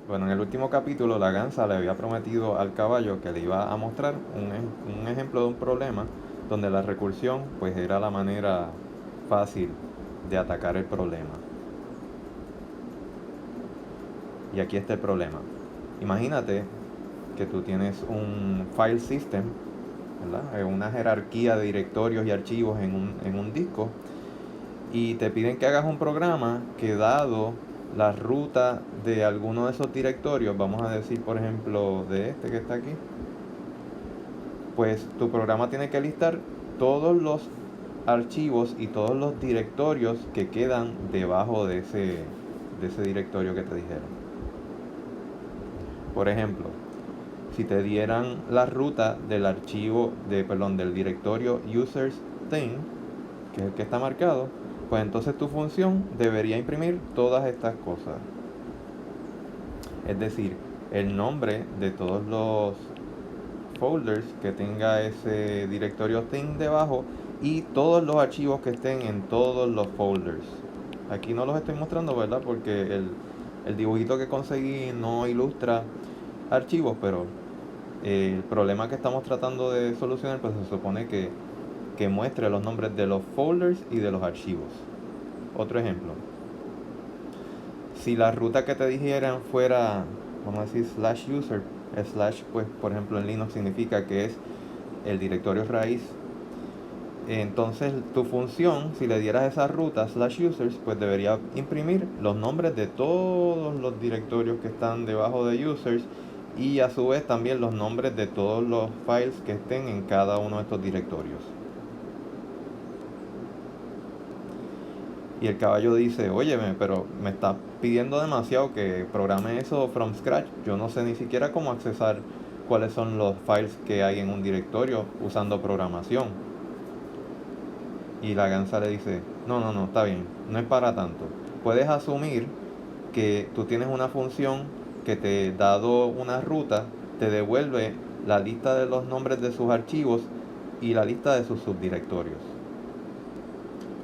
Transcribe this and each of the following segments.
Bueno, en el último capítulo la gansa le había prometido al caballo que le iba a mostrar un ejemplo de un problema donde la recursión pues era la manera fácil de atacar el problema. Y aquí está el problema. Imagínate que tú tienes un file system, ¿verdad? Una jerarquía de directorios y archivos en un disco y te piden que hagas un programa que dado la ruta de alguno de esos directorios, vamos a decir por ejemplo de este que está aquí, pues tu programa tiene que listar todos los archivos y todos los directorios que quedan debajo de ese directorio que te dijeron. Por ejemplo, si te dieran la ruta del archivo, perdón, del directorio users thing, que es el que está marcado, pues entonces tu función debería imprimir todas estas cosas. Es decir, el nombre de todos los folders que tenga ese directorio thing debajo y todos los archivos que estén en todos los folders. Aquí no los estoy mostrando, ¿verdad? Porque el dibujito que conseguí no ilustra archivos, pero el problema que estamos tratando de solucionar pues se supone que muestre los nombres de los folders y de los archivos. Otro ejemplo, si la ruta que te dijeran fuera, vamos a decir, slash user, slash pues por ejemplo en Linux significa que es el directorio raíz, entonces tu función, si le dieras esa ruta slash users, pues debería imprimir los nombres de todos los directorios que están debajo de users y a su vez también los nombres de todos los files que estén en cada uno de estos directorios. Y el caballo dice, óyeme, pero me está pidiendo demasiado que programe eso from scratch. Yo no sé ni siquiera cómo accesar cuáles son los files que hay en un directorio usando programación. Y la gansa le dice, no, no, no, está bien, no es para tanto. Puedes asumir que tú tienes una función que te, dado una ruta, te devuelve la lista de los nombres de sus archivos y la lista de sus subdirectorios.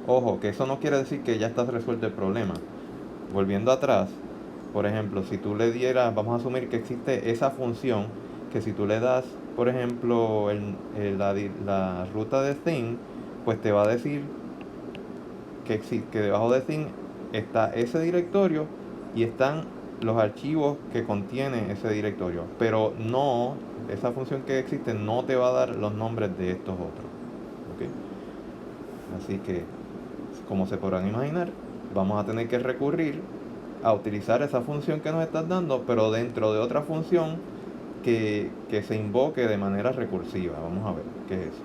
Ojo, que eso no quiere decir que ya está resuelto el problema. Volviendo atrás, por ejemplo, si tú le dieras, vamos a asumir que existe esa función, que si tú le das, por ejemplo, la ruta de thing, pues te va a decir que debajo de thing está ese directorio y están los archivos que contiene ese directorio. Pero no, esa función que existe no te va a dar los nombres de estos otros. ¿Ok? Así que, como se podrán imaginar, vamos a tener que recurrir a utilizar esa función que nos estás dando, pero dentro de otra función que se invoque de manera recursiva. Vamos a ver qué es eso.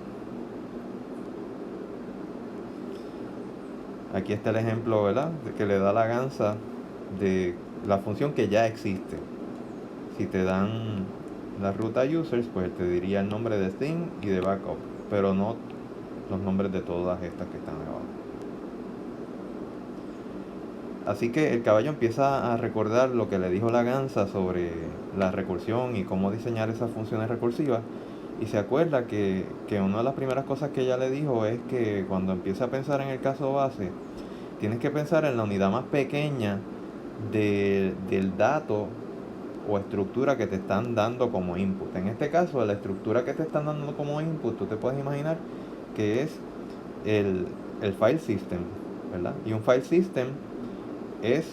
Aquí está el ejemplo, ¿verdad? De que le da la gansa de la función que ya existe. Si te dan la ruta users, pues te diría el nombre de thing y de backup, pero no los nombres de todas estas que están abajo. Así que el caballo empieza a recordar lo que le dijo la gansa sobre la recursión y cómo diseñar esas funciones recursivas. Y se acuerda que una de las primeras cosas que ella le dijo es que cuando empieza a pensar en el caso base, tienes que pensar en la unidad más pequeña del dato o estructura que te están dando como input. En este caso, la estructura que te están dando como input, tú te puedes imaginar que es el, el file system, ¿verdad? Y un file system es,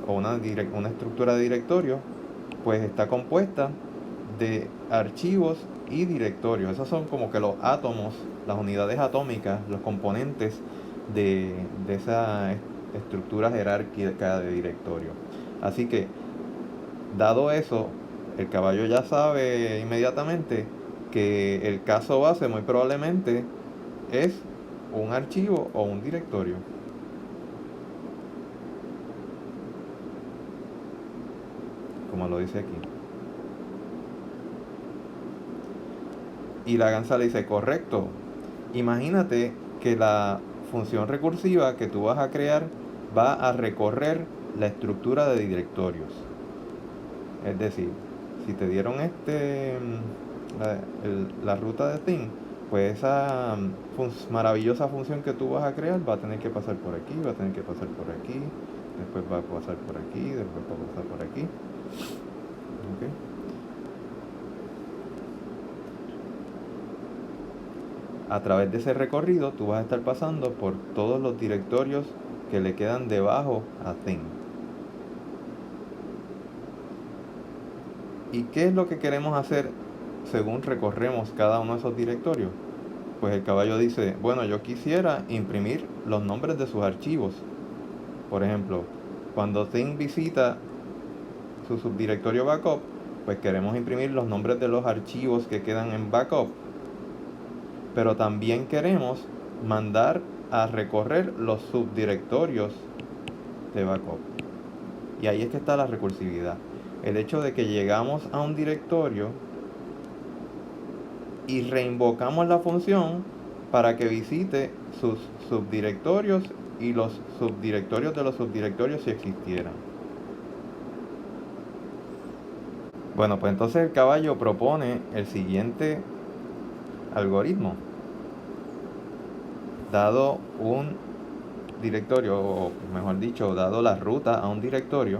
o una estructura de directorio, pues está compuesta de archivos y directorios. Esos son como que los átomos, las unidades atómicas, los componentes de esa estructura jerárquica de directorio. Así que, dado eso, el caballo ya sabe inmediatamente que el caso base muy probablemente es un archivo o un directorio, como lo dice aquí. Y la gansa le dice, correcto. Imagínate que la función recursiva que tú vas a crear va a recorrer la estructura de directorios. Es decir, si te dieron la ruta de thing, pues esa maravillosa función que tú vas a crear va a tener que pasar por aquí, va a tener que pasar por aquí, después va a pasar por aquí, después va a pasar por aquí. ¿Ok? A través de ese recorrido tú vas a estar pasando por todos los directorios que le quedan debajo a thing. ¿Y qué es lo que queremos hacer según recorremos cada uno de esos directorios? Pues el caballo dice, bueno, yo quisiera imprimir los nombres de sus archivos. Por ejemplo, cuando thing visita su subdirectorio backup, pues queremos imprimir los nombres de los archivos que quedan en backup. Pero también queremos mandar a recorrer los subdirectorios de backup. Y ahí es que está la recursividad. El hecho de que llegamos a un directorio y reinvocamos la función para que visite sus subdirectorios y los subdirectorios de los subdirectorios si existieran. Bueno, pues entonces el caballo propone el siguiente algoritmo. Dado un directorio, o mejor dicho, dado la ruta a un directorio,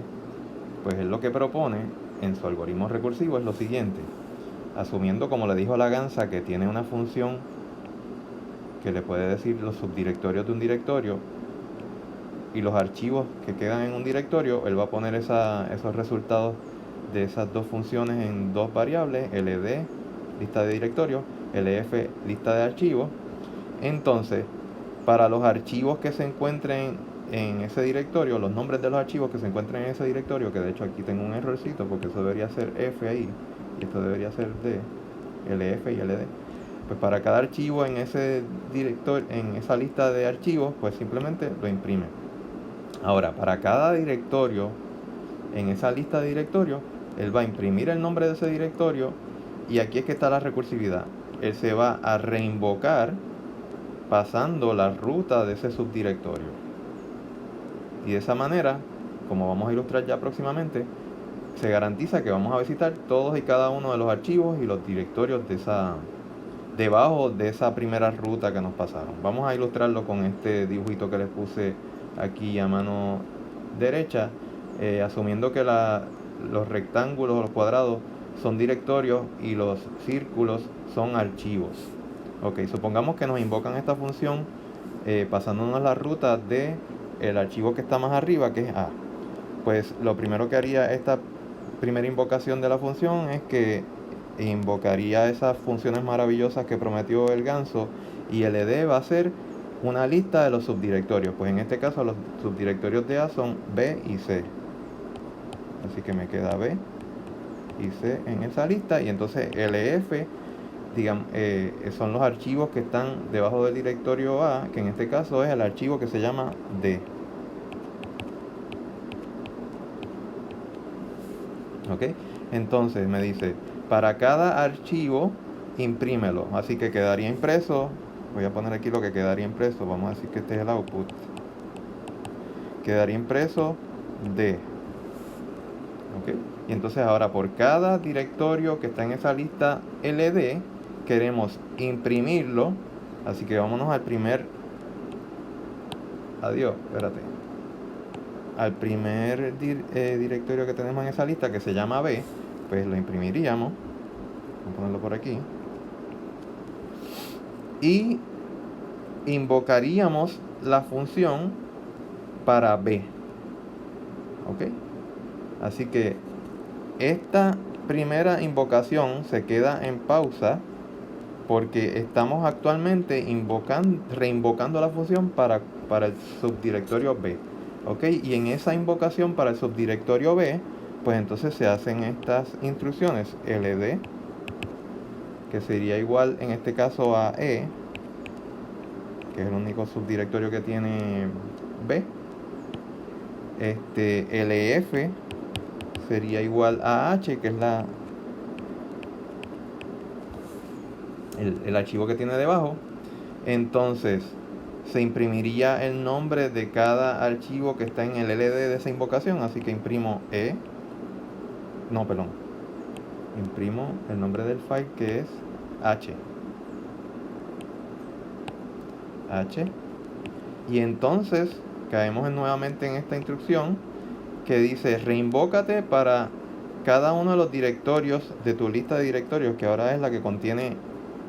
pues él lo que propone en su algoritmo recursivo es lo siguiente. Asumiendo, como le dijo Lagrange, que tiene una función que le puede decir los subdirectorios de un directorio y los archivos que quedan en un directorio, él va a poner esos resultados de esas dos funciones en dos variables, ld, lista de directorios, lf, lista de archivos. Entonces, para los archivos que se encuentren en ese directorio, los nombres de los archivos que se encuentren en ese directorio, que de hecho aquí tengo un errorcito porque eso debería ser f ahí, y esto debería ser d, lf y ld. Pues para cada archivo en ese directorio, en esa lista de archivos, pues simplemente lo imprime. Ahora, para cada directorio en esa lista de directorios, él va a imprimir el nombre de ese directorio y aquí es que está la recursividad. Él se va a reinvocar pasando la ruta de ese subdirectorio. Y de esa manera, como vamos a ilustrar ya próximamente, se garantiza que vamos a visitar todos y cada uno de los archivos y los directorios de debajo de esa primera ruta que nos pasaron. Vamos a ilustrarlo con este dibujito que les puse aquí a mano derecha, asumiendo que los rectángulos o los cuadrados son directorios y los círculos son archivos. Ok, supongamos que nos invocan esta función pasándonos la ruta de el archivo que está más arriba, que es A. Pues lo primero que haría esta primera invocación de la función es que invocaría esas funciones maravillosas que prometió el ganso, y ld va a ser una lista de los subdirectorios. Pues en este caso los subdirectorios de A son B y C. Así que me queda B y C en esa lista, y entonces LF digamos, son los archivos que están debajo del directorio A, que en este caso es el archivo que se llama D. ¿Ok? Entonces me dice, para cada archivo imprímelo, así que quedaría impreso. Voy a poner aquí lo que quedaría impreso, vamos a decir que este es el output. Quedaría impreso D. ¿Ok? Y entonces ahora por cada directorio que está en esa lista LD queremos imprimirlo, así que vámonos al primer, al primer directorio que tenemos en esa lista, que se llama B. Pues lo imprimiríamos, vamos a ponerlo por aquí, y invocaríamos la función para B. ¿Ok? Así que esta primera invocación se queda en pausa porque estamos actualmente reinvocando la función para el subdirectorio B. ¿Ok? Y en esa invocación para el subdirectorio B, pues entonces se hacen estas instrucciones ld, que sería igual en este caso a E, que es el único subdirectorio que tiene B. LF sería igual a H, que es el archivo que tiene debajo. Entonces se imprimiría el nombre de cada archivo que está en el LD de esa invocación, así que imprimo imprimo el nombre del file, que es H, y entonces caemos nuevamente en esta instrucción que dice reinvócate para cada uno de los directorios de tu lista de directorios, que ahora es la que contiene,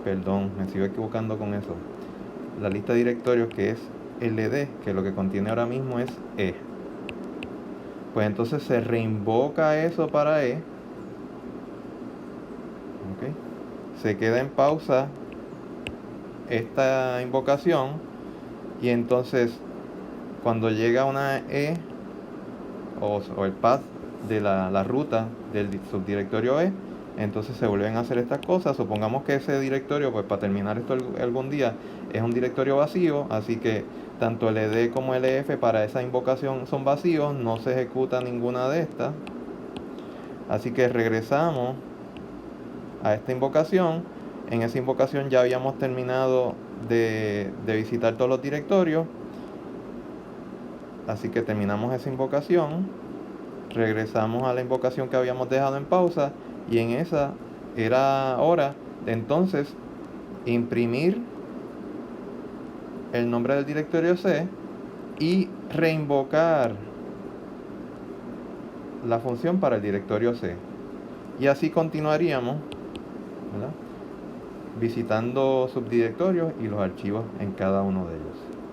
perdón, me sigo equivocando con eso, la lista de directorios que es LD, que lo que contiene ahora mismo es E. Pues entonces se reinvoca eso para E. ¿Ok? Se queda en pausa esta invocación y entonces cuando llega una E o el path de la ruta del subdirectorio E, entonces se vuelven a hacer estas cosas. Supongamos que ese directorio, pues para terminar esto algún día, es un directorio vacío, así que tanto el ed como el ef para esa invocación son vacíos, no se ejecuta ninguna de estas. Así que regresamos a esta invocación. En esa invocación ya habíamos terminado de visitar todos los directorios, así que terminamos esa invocación, regresamos a la invocación que habíamos dejado en pausa y en esa era hora de entonces imprimir el nombre del directorio C y reinvocar la función para el directorio C. Y así continuaríamos, ¿verdad?, visitando subdirectorios y los archivos en cada uno de ellos.